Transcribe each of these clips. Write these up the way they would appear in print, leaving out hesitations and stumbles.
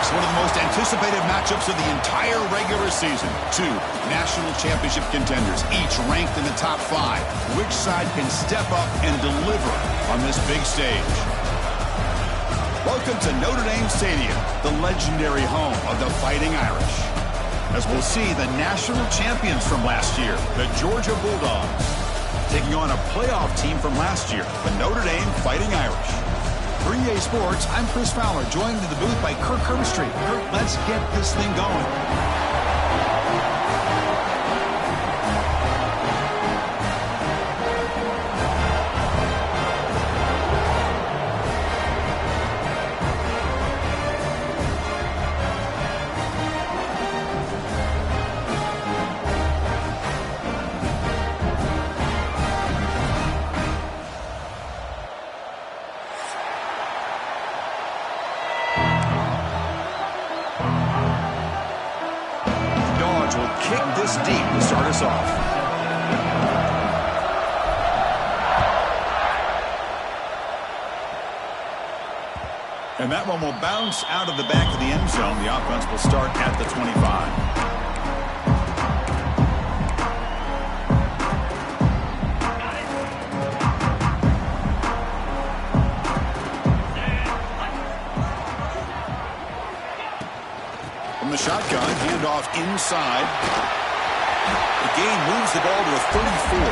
Next, one of the most anticipated matchups of the entire regular season. Two national championship contenders, each ranked in the top 5. Which side can step up and deliver on this big stage? Welcome to Notre Dame Stadium, the legendary home of the Fighting Irish. As we'll see the national champions from last year, the Georgia Bulldogs, taking on a playoff team from last year, the Notre Dame Fighting Irish. For EA Sports, I'm Chris Fowler, joined in the booth by Kirk Herbstreit. Kirk, let's get this thing going. Kick this deep to start us off. And that one will bounce out of the back of the end zone. The offense will start at the 25. The shotgun, handed off inside. The gain moves the ball to a 34.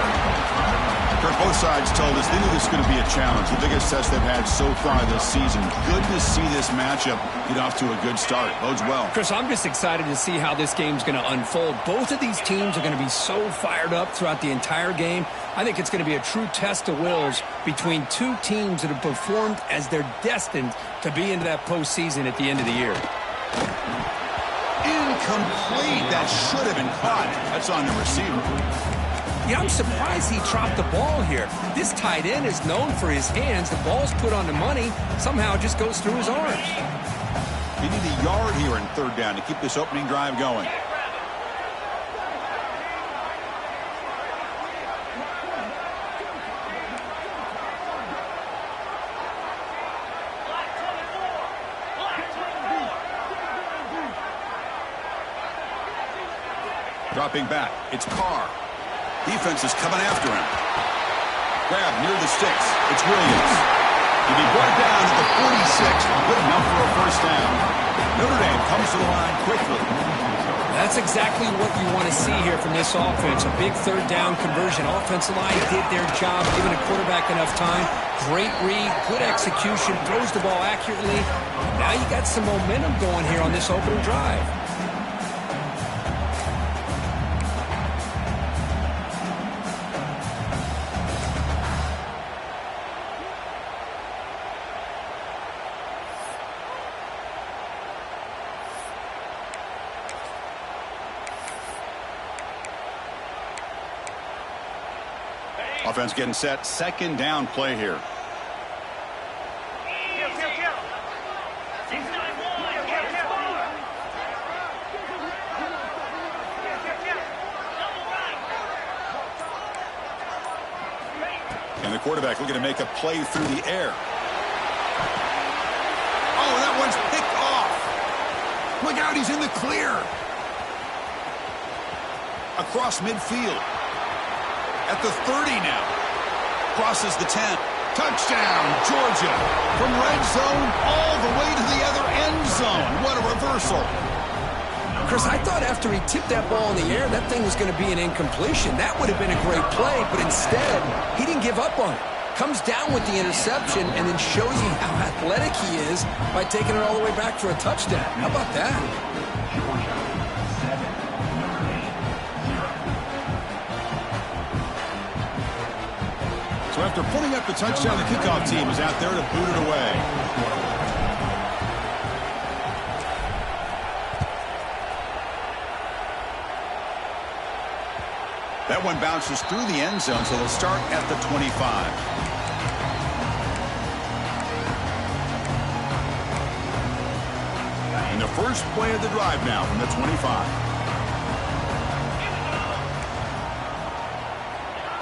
Kirk, both sides told us they knew this was going to be a challenge. The biggest test they've had so far this season. Good to see this matchup get off to a good start. Bodes well. Chris, I'm just excited to see how this game's going to unfold. Both of these teams are going to be so fired up throughout the entire game. I think it's going to be a true test of wills between two teams that have performed as they're destined to be into that postseason at the end of the year. Incomplete. That should have been caught. That's on the receiver. Yeah, I'm surprised he dropped the ball here. This tight end is known for his hands. The ball's put on the money. Somehow it just goes through his arms. You need a yard here in third down to keep this opening drive going. Dropping back, it's Carr. Defense is coming after him. Grab near the sticks. It's Williams. He'll be brought down at the 46. Good enough for a first down. Notre Dame comes to the line quickly. That's exactly what you want to see here from this offense. A big third down conversion. Offensive line did their job, giving a quarterback enough time. Great read, good execution, throws the ball accurately. Now you got some momentum going here on this opening drive. Offense getting set. Second down play here. And the quarterback looking to make a play through the air. Oh, that one's picked off. Look out, he's in the clear. Across midfield. At the 30 now. Crosses the 10. Touchdown, Georgia. From red zone all the way to the other end zone. What a reversal. Chris, I thought after he tipped that ball in the air, that thing was going to be an incompletion. That would have been a great play, but instead, he didn't give up on it. Comes down with the interception and then shows you how athletic he is by taking it all the way back for a touchdown. How about that? So after putting up the touchdown, the kickoff team is out there to boot it away. That one bounces through the end zone, so they'll start at the 25. And the first play of the drive now from the 25.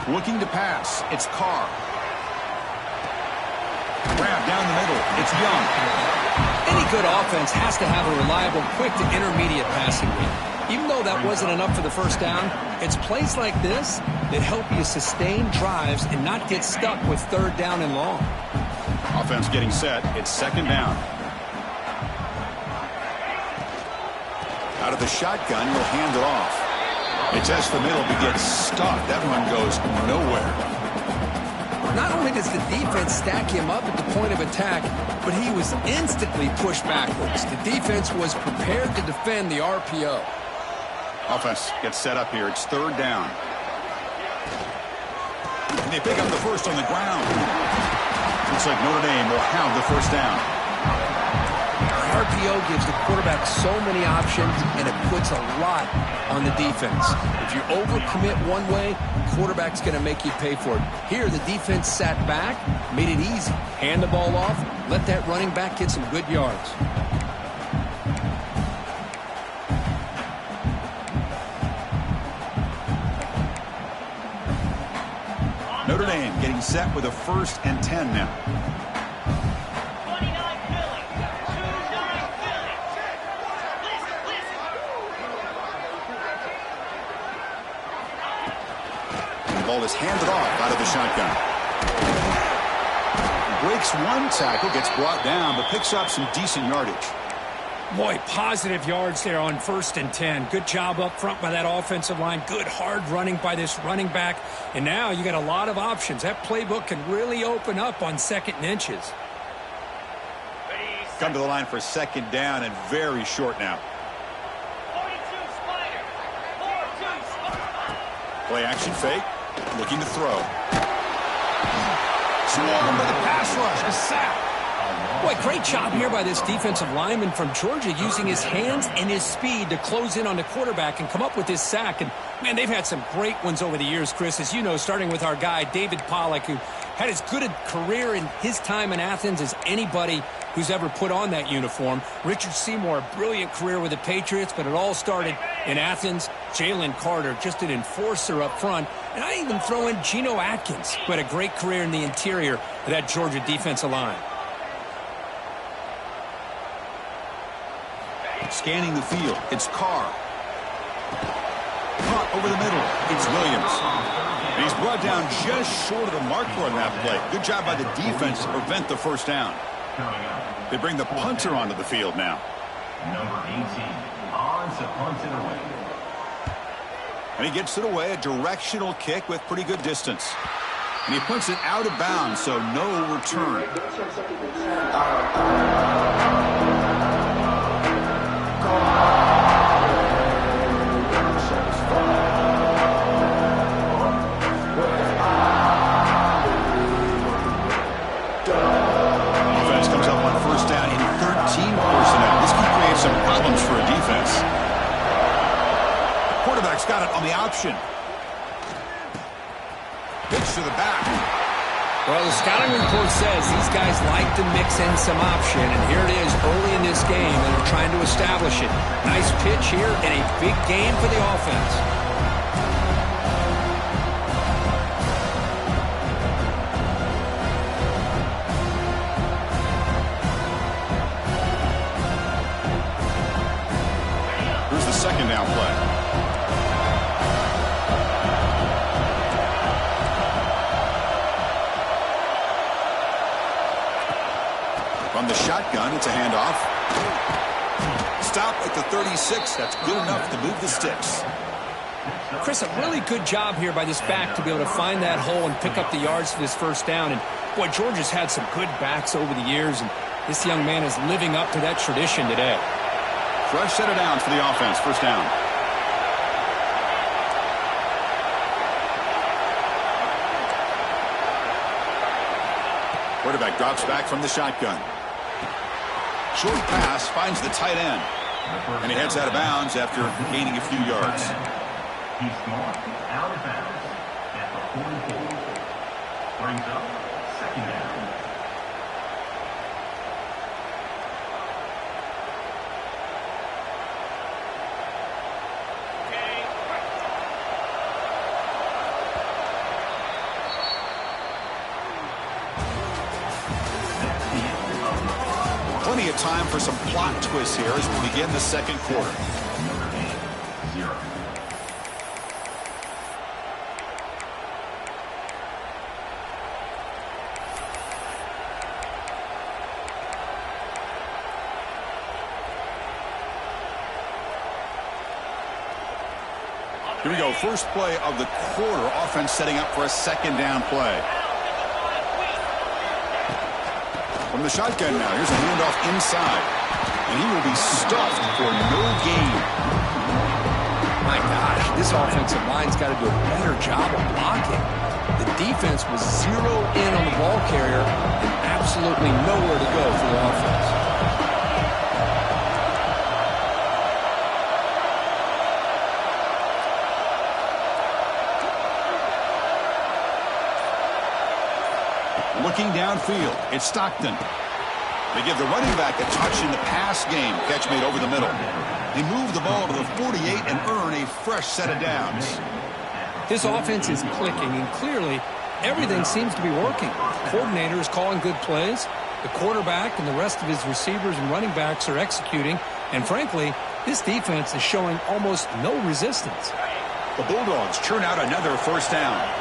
Looking to pass. It's Carr. Grab down the middle. It's Young. Any good offense has to have a reliable, quick to intermediate passing game. Even though that wasn't enough for the first down, it's plays like this that help you sustain drives and not get stuck with third down and long. Offense getting set. It's second down. Out of the shotgun, he'll hand it off. It tests the middle, but gets stuck. That run goes nowhere. Not only does the defense stack him up at the point of attack, but he was instantly pushed backwards. The defense was prepared to defend the RPO. Offense gets set up here. It's third down. And they pick up the first on the ground. Looks like Notre Dame will have the first down. RPO gives the quarterback so many options, and it puts a lot on the defense. If you overcommit one way, the quarterback's going to make you pay for it. Here, the defense sat back, made it easy. Hand the ball off, let that running back get some good yards. Notre Dame getting set with a 1st and 10 now. The ball is handed off out of the shotgun. Breaks one tackle, gets brought down, but picks up some decent yardage. Boy, positive yards there on 1st and 10. Good job up front by that offensive line. Good hard running by this running back. And now you got a lot of options. That playbook can really open up on 2nd and inches. Come to the line for second down and very short now. Play action fake. Looking to throw. Swarmed by the pass rush. A sack. Boy, great job here by this defensive lineman from Georgia using his hands and his speed to close in on the quarterback and come up with this sack. And, man, they've had some great ones over the years, Chris, as you know, starting with our guy, David Pollack, who had as good a career in his time in Athens as anybody who's ever put on that uniform. Richard Seymour, a brilliant career with the Patriots, but it all started in Athens. Jalen Carter, just an enforcer up front. And I even throw in Geno Atkins, who had a great career in the interior of that Georgia defensive line. Scanning the field. It's Carr. Caught over the middle. It's Williams. And he's brought down just short of the marker on that play. Good job by the defense to prevent the first down. They bring the punter onto the field now. Number 18, odds to punt it away. And he gets it away, a directional kick with pretty good distance. And he punts it out of bounds, so no return. Offense comes up on first down in 13 personnel. This can create some problems for a defense. Quarterback's got it on the option. Pitch to the back. Well, the scouting report says these guys like to mix in some option, and here it is early in this game, and they're trying to establish it. Nice pitch here, and a big game for the offense. Here's the second down play. From the shotgun, it's a handoff. Stop at the 36. That's good enough to move the sticks. Chris, a really good job here by this back to be able to find that hole and pick up the yards for this first down. And, boy, Georgia's had some good backs over the years, and this young man is living up to that tradition today. Fresh set of downs for the offense. First down. Quarterback drops back from the shotgun. Short pass finds the tight end. And he heads out of bounds after gaining a few yards. He's marked out of bounds at the 44. Brings up second down. Plenty of time for some plot twists here as we begin the second quarter. Notre Dame, 0. Here we go. First play of the quarter. Offense setting up for a second down play. From the shotgun now. Here's a handoff inside. And he will be stuffed for no gain. My gosh, this offensive line's got to do a better job of blocking. The defense was zeroed in on the ball carrier and absolutely nowhere to go for the offense. Looking downfield, it's Stockton. They give the running back a touch in the pass game. Catch made over the middle. They move the ball to the 48 and earn a fresh set of downs. His offense is clicking, and clearly everything seems to be working. The coordinator is calling good plays. The quarterback and the rest of his receivers and running backs are executing. And frankly, this defense is showing almost no resistance. The Bulldogs churn out another first down.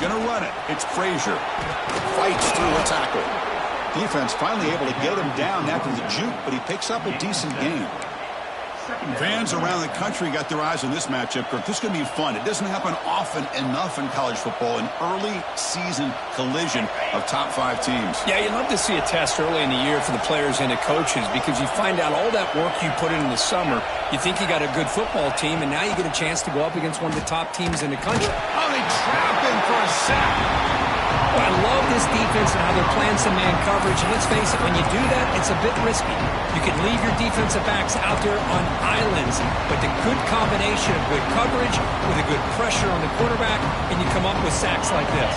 Gonna run it. It's Frazier. Fights through a tackle. Defense finally able to get him down after the juke, but he picks up a decent gain. Fans around the country got their eyes on this matchup, Kirk. This is going to be fun. It doesn't happen often enough in college football, an early season collision of top 5 teams. Yeah, you love to see a test early in the year for the players and the coaches because you find out all that work you put in the summer. You think you got a good football team, and now you get a chance to go up against one of the top teams in the country. Oh, they trap him for a sack. Well, I love this defense and how they're playing some man coverage. And let's face it, when you do that, it's a bit risky. You can leave your defensive backs out there on islands, but the good combination of good coverage with a good pressure on the quarterback, and you come up with sacks like this.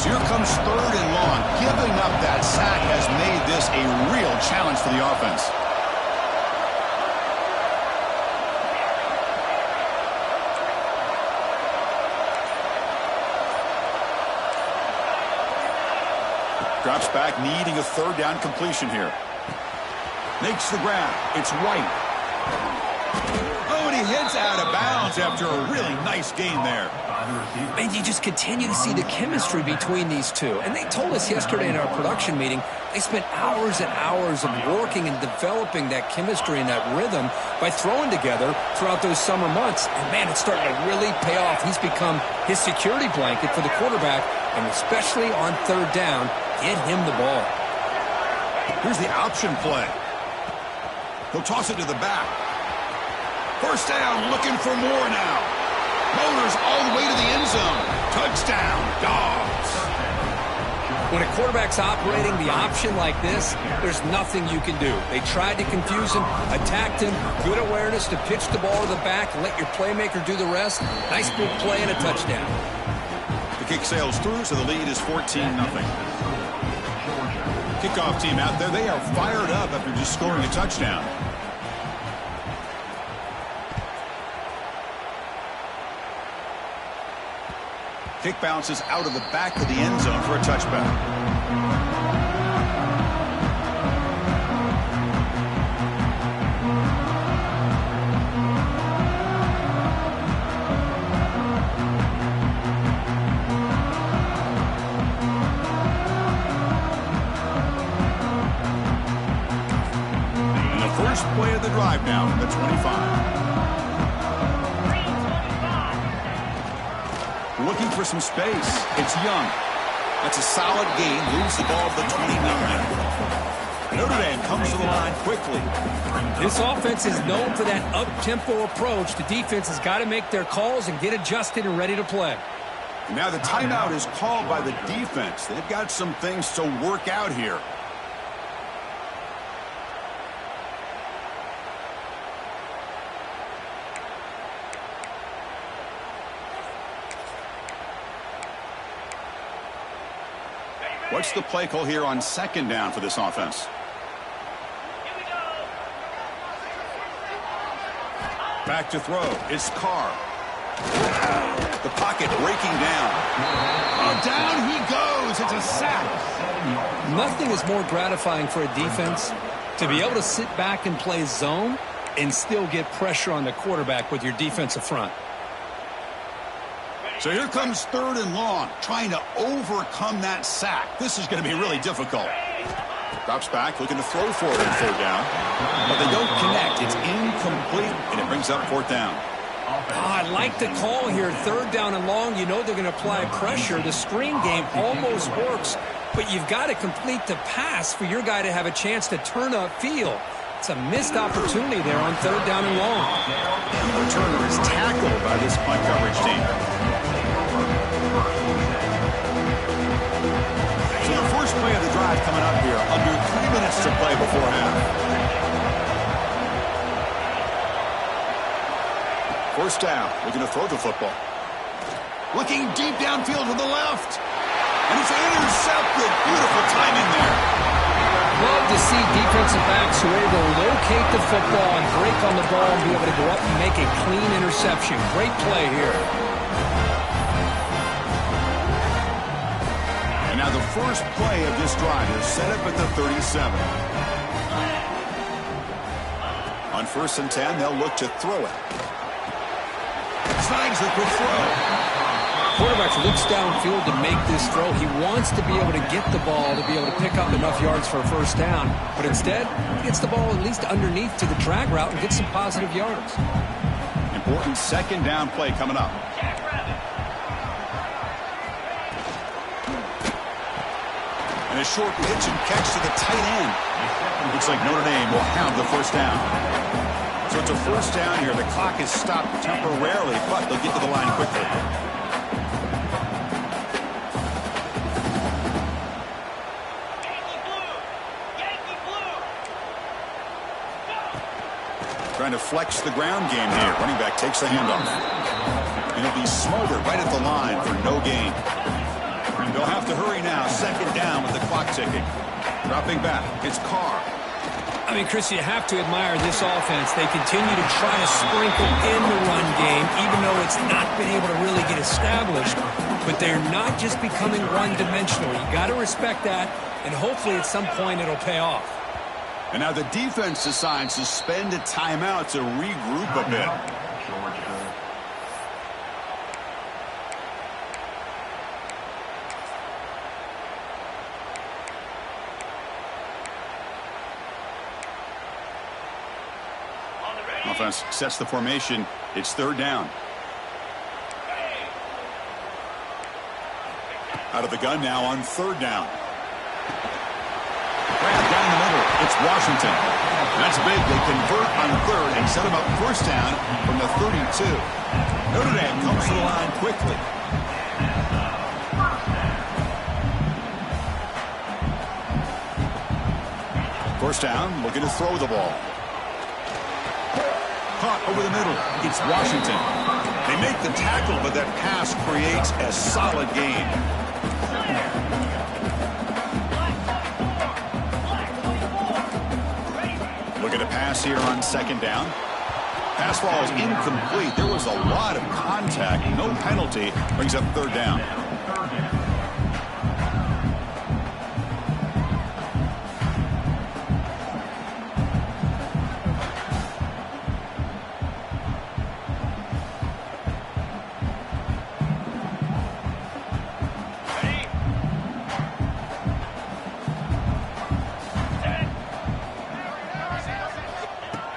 So here comes 3rd and long. Giving up that sack has made this a real challenge for the offense. Drops back, needing a 3rd down completion here. Makes the grab. It's White. Oh, and he hits out of bounds after a really nice gain there. And you just continue to see the chemistry between these two. And they told us yesterday in our production meeting, they spent hours and hours of working and developing that chemistry and that rhythm by throwing together throughout those summer months. And, man, it's starting to really pay off. He's become his security blanket for the quarterback, and especially on 3rd down, get him the ball. Here's the option play. He'll toss it to the back. First down, looking for more now. Motors all the way to the end zone. Touchdown, Dogs. When a quarterback's operating the option like this, there's nothing you can do. They tried to confuse him, attacked him, good awareness to pitch the ball to the back and let your playmaker do the rest. Nice big play and a touchdown. The kick sails through, so the lead is 14-0. Kickoff team out there, they are fired up after just scoring a touchdown. Kick bounces out of the back of the end zone for a touchback. First play of the drive now from the 25. Looking for some space. It's Young. That's a solid gain. Moves the ball to the 29. Notre Dame comes to the line quickly. This offense is known for that up-tempo approach. The defense has got to make their calls and get adjusted and ready to play. And now the timeout is called by the defense. They've got some things to work out here. What's the play call here on 2nd down for this offense? Back to throw. It's Carr. The pocket breaking down. Oh, down he goes. It's a sack. Nothing is more gratifying for a defense to be able to sit back and play zone and still get pressure on the quarterback with your defensive front. So here comes 3rd and long, trying to overcome that sack. This is going to be really difficult. Drops back, looking to throw for it on 3rd down. But they don't connect. It's incomplete, and it brings up 4th down. I like the call here. 3rd down and long, you know they're going to apply pressure. The screen game almost works, but you've got to complete the pass for your guy to have a chance to turn upfield. It's a missed opportunity there on 3rd down and long. And the returner is tackled by this punt coverage team. So the first play of the drive coming up here. Under 3 minutes to play before half. 1st down. Looking to throw the football. Looking deep downfield to the left. And it's intercepted. Beautiful timing there. Love to see defensive backs who are able to locate the football and break on the ball and be able to go up and make a clean interception. Great play here. And now the first play of this drive is set up at the 37. On 1st and 10, they'll look to throw it. Snags the quick throw. Quarterback looks downfield to make this throw. He wants to be able to get the ball to be able to pick up enough yards for a 1st down. But instead, he gets the ball at least underneath to the drag route and gets some positive yards. Important 2nd down play coming up. And a short pitch and catch to the tight end. Looks like Notre Dame will have the 1st down. So it's a 1st down here. The clock is stopped temporarily, but they'll get to the line quickly. Trying to flex the ground game here. Running back takes the handoff. And it'll be smothered right at the line for no gain. They'll have to hurry now. 2nd down with the clock ticking. Dropping back. It's Carr. I mean, Chris, you have to admire this offense. They continue to try to sprinkle in the run game, even though it's not been able to really get established. But they're not just becoming one-dimensional. You got to respect that, and hopefully at some point it'll pay off. And now the defense decides to spend a timeout to regroup a bit. Offense sets the formation. It's 3rd down. Out of the gun now on 3rd down. Grab down the middle. It's Washington. That's big. They convert on 3rd and set him up 1st down from the 32. Notre Dame comes to the line quickly. First down, looking to throw the ball. Caught over the middle. It's Washington. They make the tackle, but that pass creates a solid gain. Looking to pass here on 2nd down. Pass ball is incomplete. There was a lot of contact. No penalty. Brings up 3rd down.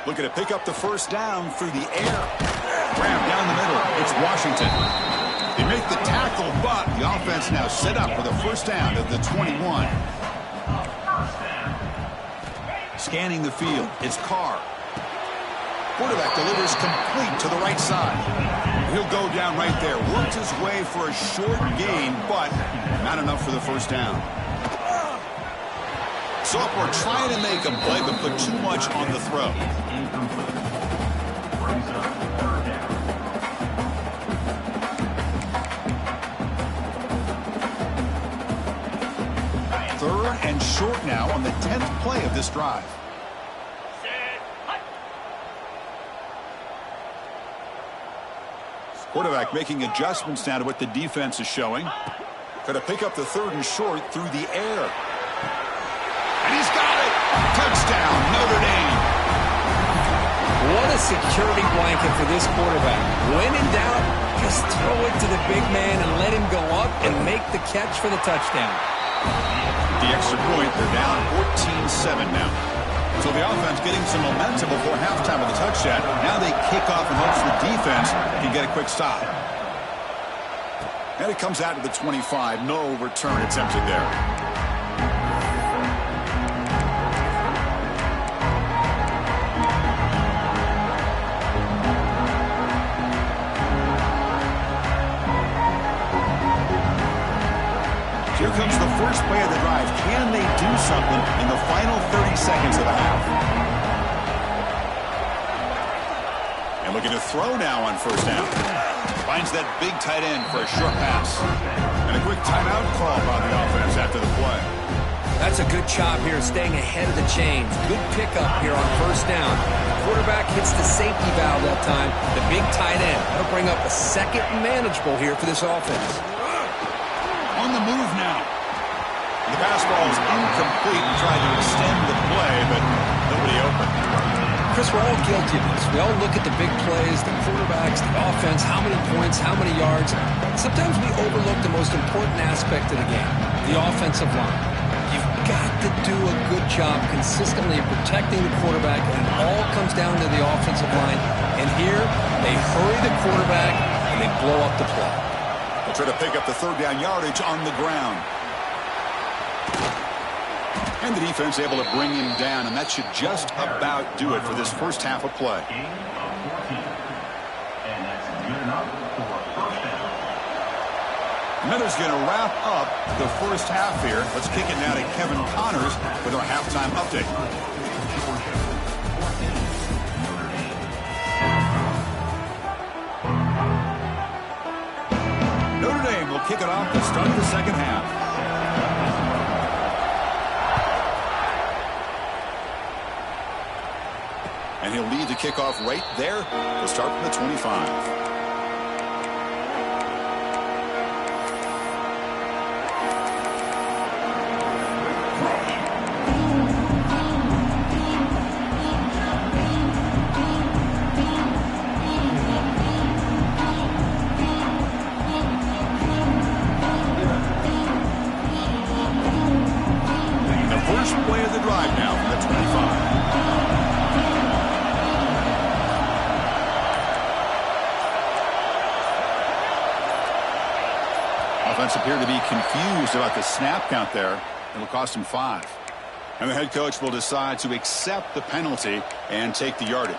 Looking to pick up the 1st down through the air. Grab down the middle. It's Washington. They make the tackle, but the offense now set up for the 1st down at the 21. Scanning the field. It's Carr. Quarterback delivers complete to the right side. He'll go down right there. Works his way for a short gain, but not enough for the 1st down. So we're trying to make a play, but put too much on the throw. Third and short now on the 10th play of this drive. Quarterback making adjustments now to what the defense is showing. Got to pick up the 3rd and short through the air. And he's got it! Touchdown, Notre Dame! What a security blanket for this quarterback. When in doubt, just throw it to the big man and let him go up and make the catch for the touchdown. The extra point, they're down 14-7 now. So the offense getting some momentum before halftime with a touchdown. Now they kick off in hopes the defense can get a quick stop. And it comes out to the 25. No return attempted there. Here comes the first play of the drive. Can they do something in the final 30 seconds of the half? And looking to throw now on first down. Finds that big tight end for a short pass. And a quick timeout call by the offense after the play. That's a good job here staying ahead of the chains. Good pickup here on first down. Quarterback hits the safety valve that time. The big tight end. That'll bring up a second manageable here for this offense. On the move now. The pass ball is incomplete and tried to extend the play, but nobody open. Chris, we're all guilty of this. We all look at the big plays, the quarterbacks, the offense, how many points, how many yards. Sometimes we overlook the most important aspect of the game, the offensive line. You've got to do a good job consistently protecting the quarterback, and it all comes down to the offensive line. And here, they hurry the quarterback, and they blow up the play. They'll try to pick up the 3rd down yardage on the ground. And the defense able to bring him down, and that should just about do it for this first half of play. Gain of 14. And that's good enough for a first down. Notre's going to wrap up the first half here. Let's kick it now to Kevin Connors with our halftime update. Notre Dame will kick it off to start the second half. And he'll lead the kickoff right there to start from the 25. The first play of the drive now from the 25. Offense appeared to be confused about the snap count there. It'll cost him 5. And the head coach will decide to accept the penalty and take the yardage.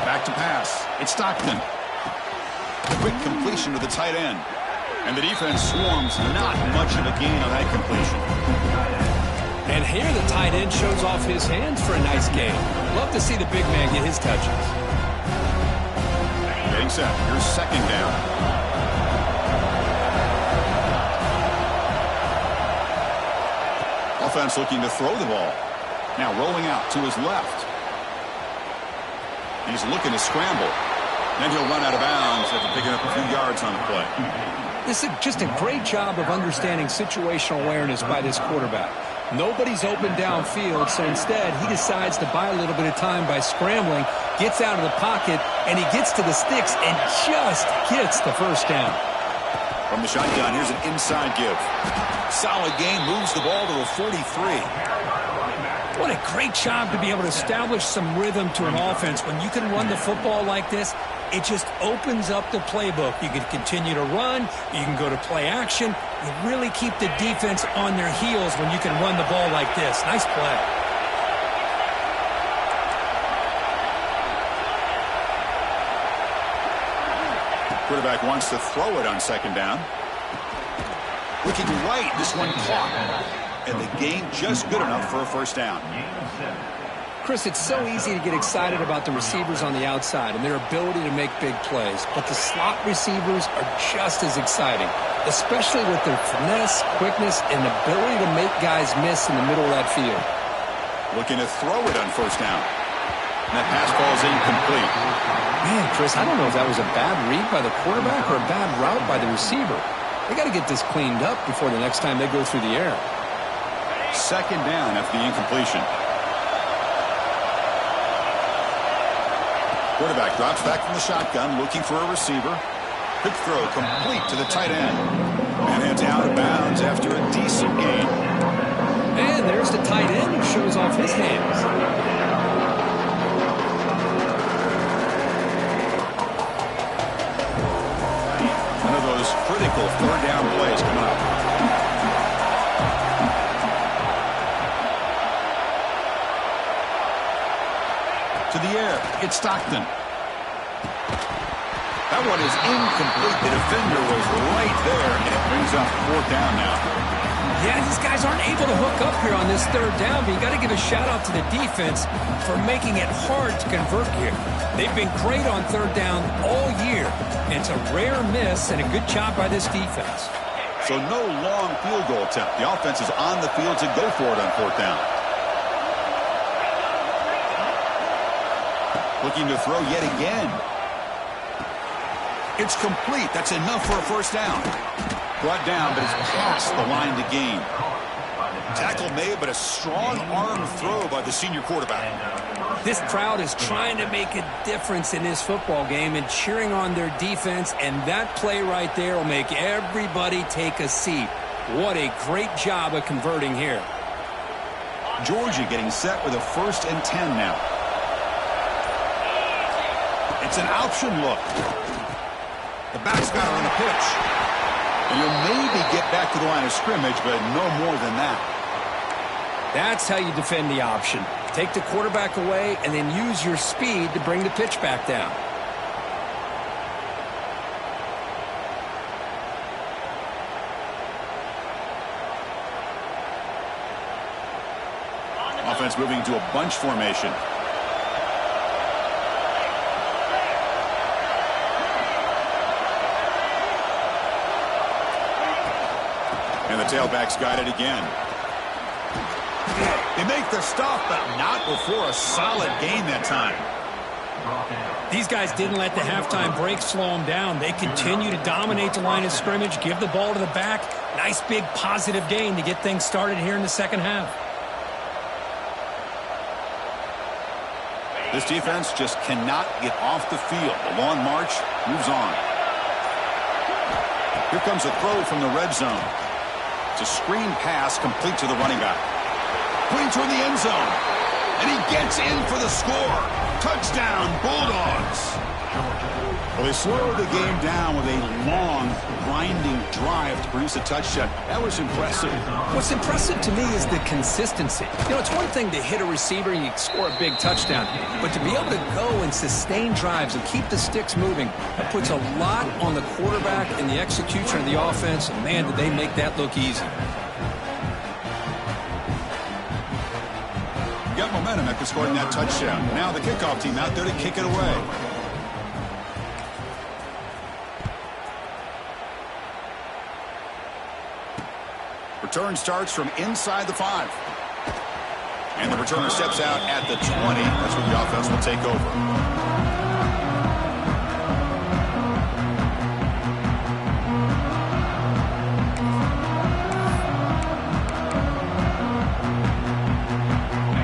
Back to pass. It's Stockton. Quick completion to the tight end. And the defense swarms, not much of a gain on that completion. And here the tight end shows off his hands for a nice gain. Love to see the big man get his touches. Getting set. Here's second down. Offense looking to throw the ball. Now rolling out to his left. He's looking to scramble. Then he'll run out of bounds after picking up a few yards on the play. This is just a great job of understanding situational awareness by this quarterback. Nobody's open downfield, so instead he decides to buy a little bit of time by scrambling, gets out of the pocket, and he gets to the sticks and just gets the first down. From the shotgun, here's an inside give. Solid gain, moves the ball to a 43. What a great job to be able to establish some rhythm to an offense. When you can run the football like this, it just opens up the playbook. You can continue to run. You can go to play action. You really keep the defense on their heels when you can run the ball like this. Nice play. Quarterback wants to throw it on second down. Looking right, this one caught. And the gain just good enough for a first down. Chris, it's so easy to get excited about the receivers on the outside and their ability to make big plays, but the slot receivers are just as exciting, especially with their finesse, quickness, and ability to make guys miss in the middle of that field. Looking to throw it on first down. That pass ball's incomplete. Man, Chris, I don't know if that was a bad read by the quarterback or a bad route by the receiver. They got to get this cleaned up before the next time they go through the air. Second down after the incompletion. Quarterback drops back from the shotgun, looking for a receiver. Quick throw complete to the tight end. And heads out of bounds after a decent gain. And there's the tight end who shows off his hands. One of those critical third down plays coming up. To the air, it's Stockton. That one is incomplete. The defender was right there, and it brings up fourth down now. Yeah, these guys aren't able to hook up here on this third down, but you got to give a shout-out to the defense for making it hard to convert here. They've been great on third down all year. It's a rare miss and a good job by this defense. So no long field goal attempt. The offense is on the field to go for it on fourth down. Looking to throw yet again. It's complete. That's enough for a first down. Brought down, but it's past the line to gain. Tackle made, but a strong arm throw by the senior quarterback. This crowd is trying to make a difference in this football game and cheering on their defense, and that play right there will make everybody take a seat. What a great job of converting here. Georgia getting set with a 1st and 10 now. It's an option look. The back's got her on the pitch. And you'll maybe get back to the line of scrimmage, but no more than that. That's how you defend the option. Take the quarterback away and then use your speed to bring the pitch back down. Offense moving to a bunch formation. And the tailback's got it again. They make the stop, but not before a solid gain that time. These guys didn't let the halftime break slow them down. They continue to dominate the line of scrimmage, give the ball to the back. Nice big positive gain to get things started here in the second half. This defense just cannot get off the field. The long march moves on. Here comes a throw from the red zone. It's a screen pass complete to the running back. Putting toward the end zone. And he gets in for the score. Touchdown, Bulldogs. Well, they slowed the game down with a long, grinding drive to produce a touchdown. That was impressive. What's impressive to me is the consistency. You know, it's one thing to hit a receiver and you score a big touchdown, but to be able to go and sustain drives and keep the sticks moving, that puts a lot on the quarterback and the execution of the offense, and man, did they make that look easy. Got momentum after scoring that touchdown. Now the kickoff team out there to kick it away. Return starts from inside the 5. And the returner steps out at the 20. That's where the offense will take over.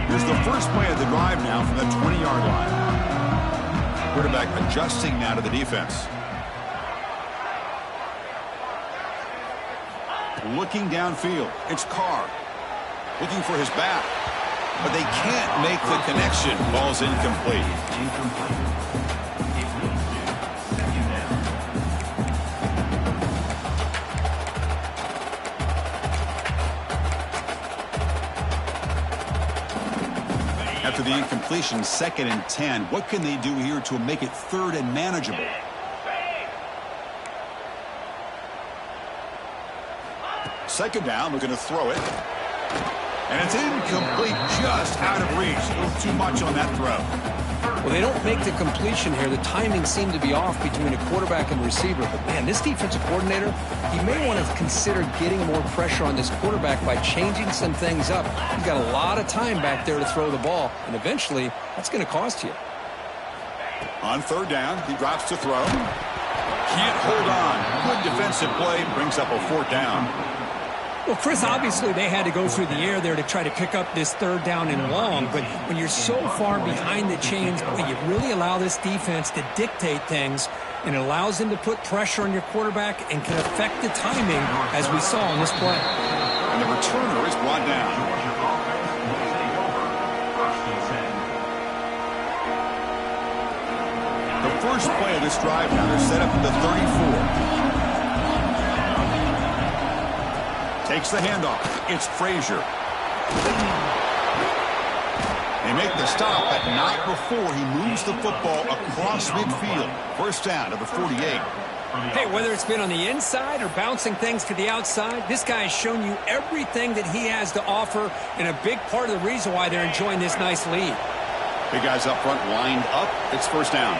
Here's the first play of the drive now from the 20-yard line. Quarterback adjusting now to the defense. Looking downfield. It's Carr. Looking for his back. But they can't make the connection. Ball's incomplete. After the incompletion, 2nd and 10. What can they do here to make it 3rd and manageable? Second down, looking to throw it. And it's incomplete, just out of reach. A little too much on that throw. Well, they don't make the completion here. The timing seemed to be off between a quarterback and receiver. But, man, this defensive coordinator, he may want to consider getting more pressure on this quarterback by changing some things up. He's got a lot of time back there to throw the ball, and eventually that's going to cost you. On third down, he drops to throw. Can't hold on. Good defensive play, brings up a fourth down. Well, Chris, obviously they had to go through the air there to try to pick up this third down and long, but when you're so far behind the chains, you really allow this defense to dictate things, and it allows them to put pressure on your quarterback and can affect the timing, as we saw in this play. And the returner is brought down. The first play of this drive now, they're set up at the 34. Takes the handoff. It's Frazier. They make the stop, but not before he moves the football across midfield. First down to the 48. Hey, whether it's been on the inside or bouncing things to the outside, this guy has shown you everything that he has to offer, and a big part of the reason why they're enjoying this nice lead. Big guys up front lined up. It's first down.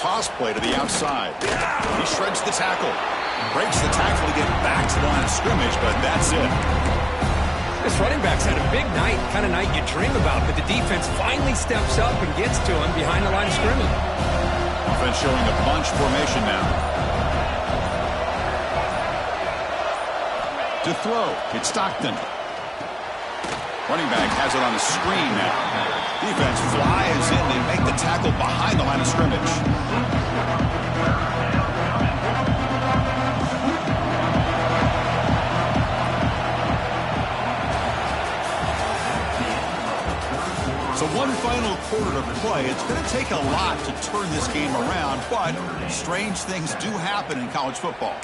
Toss play to the outside. He shreds the tackle. Breaks the tackle to get back to the line of scrimmage, but that's it. This running back's had a big night, kind of night you dream about, but the defense finally steps up and gets to him behind the line of scrimmage. Offense showing a bunch formation now. To throw, it's Stockton. Running back has it on the screen now. Defense flies in. They make the tackle behind the line of scrimmage. So one final quarter to play. It's going to take a lot to turn this game around, but strange things do happen in college football.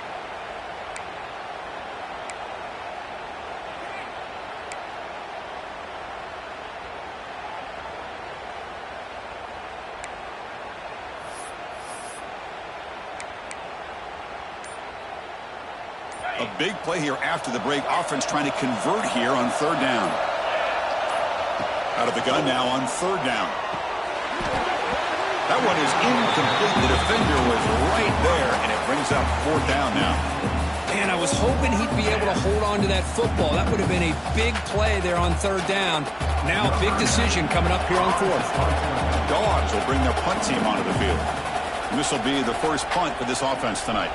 A big play here after the break. Offense trying to convert here on third down. Out of the gun now on third down. That one is incomplete. The defender was right there, and it brings up fourth down now. Man, I was hoping he'd be able to hold on to that football. That would have been a big play there on third down. Now a big decision coming up here on fourth. Dogs will bring their punt team onto the field. And this will be the first punt for this offense tonight.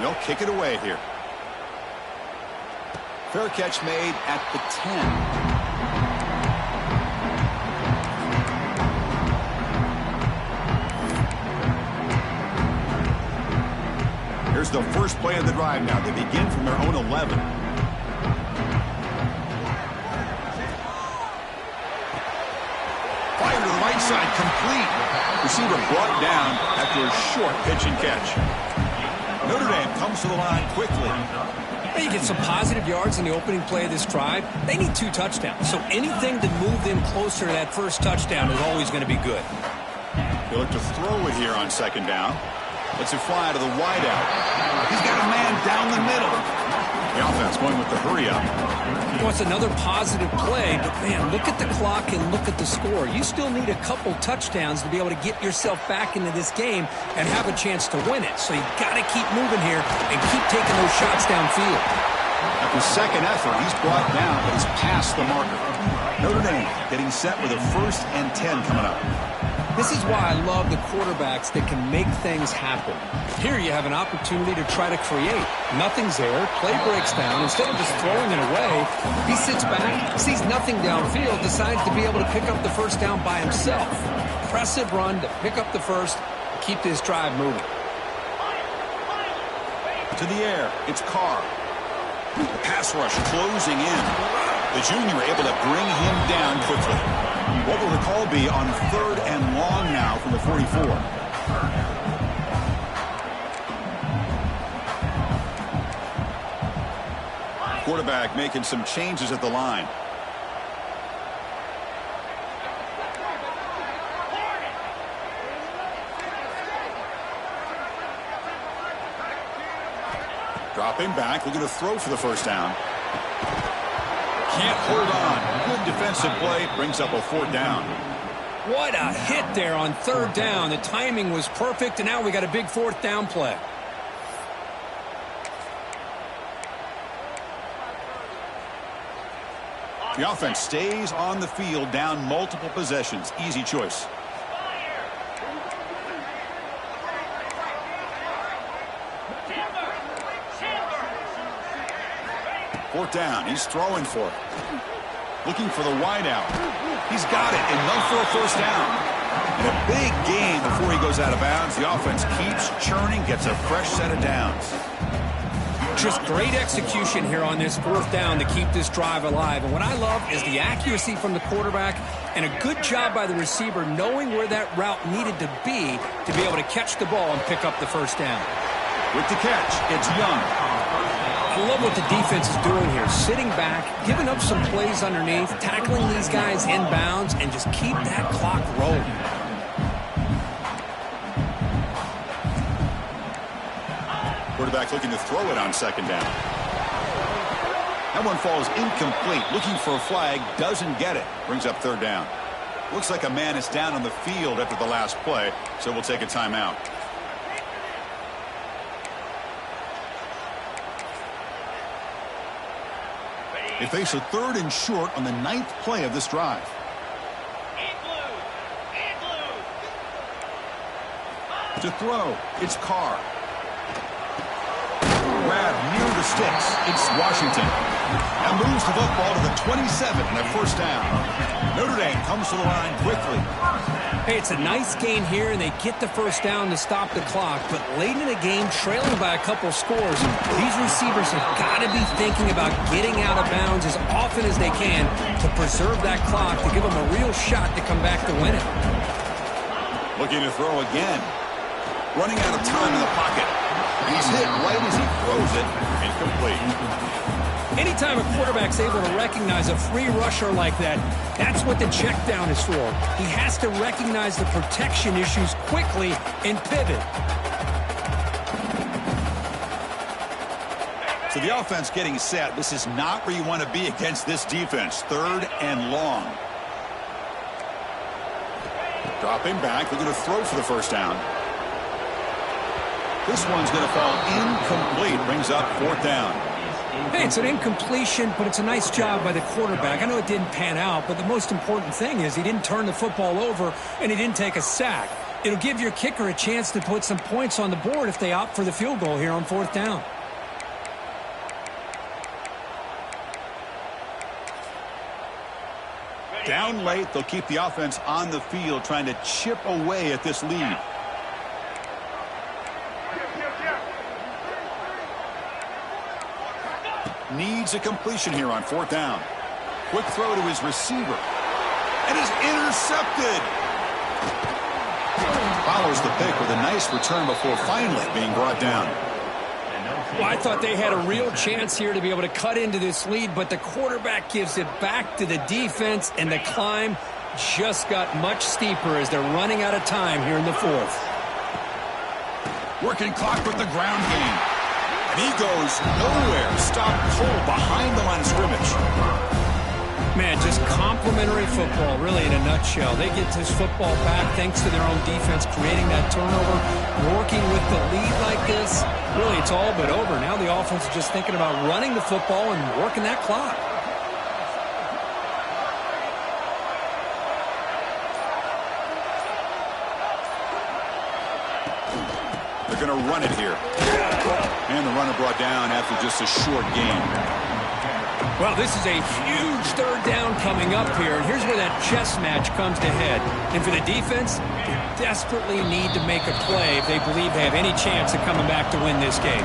They'll kick it away here. Fair catch made at the 10. Here's the first play of the drive now. They begin from their own 11. Fire to the right side, complete. Receiver brought down after a short pitch and catch. Notre Dame comes to the line quickly. You get some positive yards in the opening play of this drive. They need 2 touchdowns, so anything to move them closer to that first touchdown is always going to be good. They look to throw it here on second down. Lets it fly to the wideout. He's got a man down the middle. The offense going with the hurry up. Well, it's another positive play, but man, look at the clock and look at the score. You still need a couple touchdowns to be able to get yourself back into this game and have a chance to win it. So you got to keep moving here and keep taking those shots downfield. At the second effort, he's brought down, but he's past the marker. Notre Dame getting set with a 1st and 10 coming up. This is why I love the quarterbacks that can make things happen. Here you have an opportunity to try to create. Nothing's there. Play breaks down. Instead of just throwing it away, he sits back, sees nothing downfield, decides to be able to pick up the first down by himself. Impressive run to pick up the first, keep this drive moving. To the air, it's Carr. Pass rush closing in. The junior able to bring him down quickly. What will the call be on 3rd and long now from the 44? Quarterback making some changes at the line. Dropping back, looking to throw for the first down. Can't hold on. Good defensive play, brings up a 4th down. What a hit there on 3rd down. The timing was perfect, and now we got a big 4th down play. The offense stays on the field, down multiple possessions. Easy choice. Fourth down. He's throwing for it. Looking for the wide out. He's got it. Enough for a first down. And a big gain before he goes out of bounds. The offense keeps churning, gets a fresh set of downs. Just great execution here on this 4th down to keep this drive alive. And what I love is the accuracy from the quarterback and a good job by the receiver knowing where that route needed to be able to catch the ball and pick up the first down. With the catch, it's Young. I love what the defense is doing here. Sitting back, giving up some plays underneath, tackling these guys inbounds, and just keep that clock rolling. Quarterback looking to throw it on 2nd down. That one falls incomplete. Looking for a flag, doesn't get it. Brings up 3rd down. Looks like a man is down on the field after the last play, so we'll take a timeout. They face a 3rd and short on the 9th play of this drive. To throw, it's Carr. Grab near the sticks. It's Washington. And moves the football to the 27 and a first down. Notre Dame comes to the line quickly. Hey, it's a nice gain here, and they get the first down to stop the clock. But late in the game, trailing by a couple scores, these receivers have got to be thinking about getting out of bounds as often as they can to preserve that clock, to give them a real shot to come back to win it. Looking to throw again. Running out of time in the pocket. He's hit right as he throws it. Incomplete. Anytime a quarterback's able to recognize a free rusher like that, that's what the check down is for. He has to recognize the protection issues quickly and pivot. So the offense getting set. This is not where you want to be against this defense. 3rd and long. Dropping back, looking to throw for the first down. This one's going to fall incomplete. Brings up 4th down. Hey, it's an incompletion, but it's a nice job by the quarterback. I know it didn't pan out, but the most important thing is he didn't turn the football over and he didn't take a sack. It'll give your kicker a chance to put some points on the board if they opt for the field goal here on 4th down. Down late, they'll keep the offense on the field trying to chip away at this lead. Needs a completion here on 4th down. Quick throw to his receiver. And is intercepted. Follows the pick with a nice return before finally being brought down. Well, I thought they had a real chance here to be able to cut into this lead, but the quarterback gives it back to the defense, and the climb just got much steeper as they're running out of time here in the 4th. Working clock with the ground game. And he goes nowhere. Stopped cold behind the line of scrimmage. Man, just complimentary football, really, in a nutshell. They get this football back thanks to their own defense, creating that turnover, working with the lead like this. Really, it's all but over. Now the offense is just thinking about running the football and working that clock. They're going to run it here. And the runner brought down after just a short gain. Well, this is a huge 3rd down coming up here. And here's where that chess match comes to head. And for the defense, they desperately need to make a play if they believe they have any chance of coming back to win this game.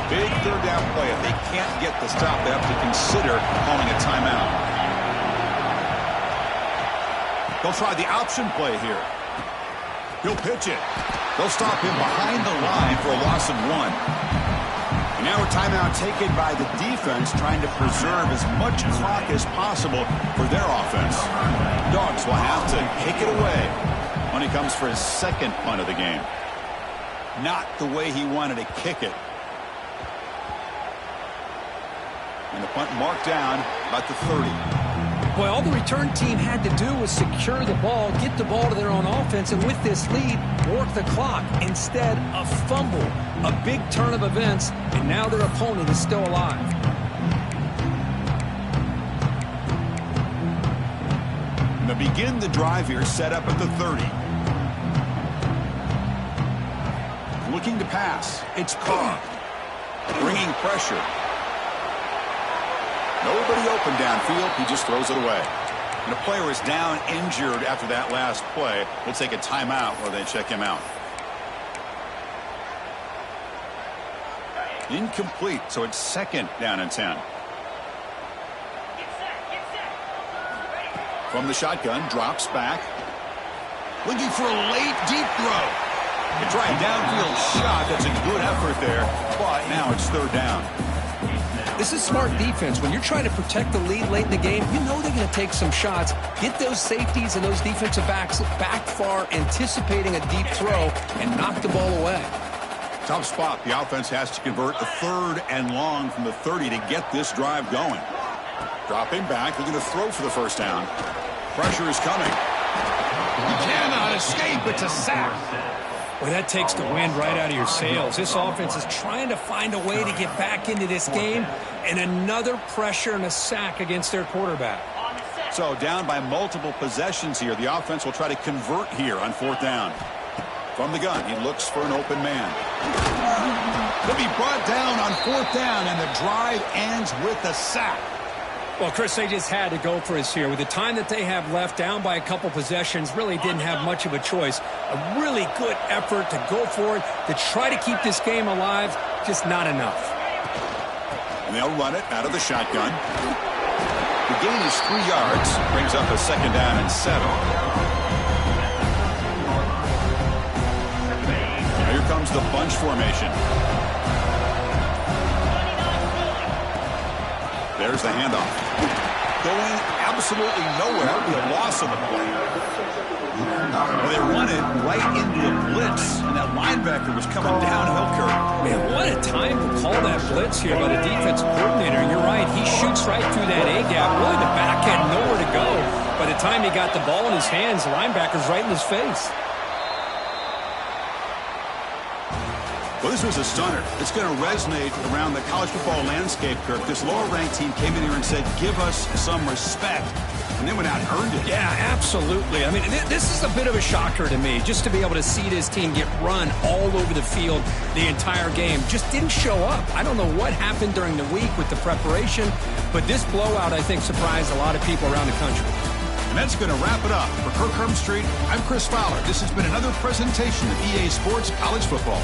Big 3rd down play. If they can't get the stop, they have to consider calling a timeout. They'll try the option play here. He'll pitch it. They'll stop him behind the line for a loss of 1. And now a timeout taken by the defense, trying to preserve as much clock as possible for their offense. Dogs will have to kick it away when he comes for his 2nd punt of the game. not the way he wanted to kick it. And the punt marked down about the 30. Well, all the return team had to do was secure the ball, get the ball to their own offense, and with this lead, work the clock. Instead, a fumble, a big turn of events, and now their opponent is still alive. And they begin the drive here, set up at the 30. Looking to pass. It's Carr. Bringing pressure. Nobody open downfield. He just throws it away. And the player is down injured after that last play. We'll take a timeout while they check him out. Incomplete, so it's second down and 10. From the shotgun, drops back. Looking for a late deep throw. They try a downfield shot. That's a good effort there, but now it's third down. This is smart defense. When you're trying to protect the lead late in the game, you know they're going to take some shots. Get those safeties and those defensive backs back far, anticipating a deep throw, and knock the ball away. Tough spot. The offense has to convert a third and long from the 30 to get this drive going. Dropping back, looking to throw for the first down. Pressure is coming. He cannot escape. It's a sack. Well, that takes the wind right out of your sails. This offense is trying to find a way to get back into this game, and another pressure and a sack against their quarterback. So down by multiple possessions here. The offense will try to convert here on fourth down. From the gun, he looks for an open man. He'll be brought down on fourth down, and the drive ends with a sack. Well, Chris, they just had to go for us here. With the time that they have left, down by a couple possessions, really didn't have much of a choice. A really good effort to go for it, to try to keep this game alive, just not enough. And they'll run it out of the shotgun. The gain is 3 yards, brings up a second down and 7. Now here comes the bunch formation. There's the handoff. Going absolutely nowhere with a loss of the play. Well, they run it right into a blitz, and that linebacker was coming downhill, Kurt. Man, what a time to call that blitz here by the defensive coordinator. And you're right, he shoots right through that A-gap. Really, the back had nowhere to go. By the time he got the ball in his hands, the linebacker's right in his face. Well, this was a stunner. It's going to resonate around the college football landscape, Kirk. This lower-ranked team came in here and said, give us some respect. And they went out and earned it. Yeah, absolutely. I mean, this is a bit of a shocker to me, just to be able to see this team get run all over the field the entire game. Just didn't show up. I don't know what happened during the week with the preparation, but this blowout, I think, surprised a lot of people around the country. And that's going to wrap it up. For Kirk Hermstreet, I'm Chris Fowler. This has been another presentation of EA Sports College Football.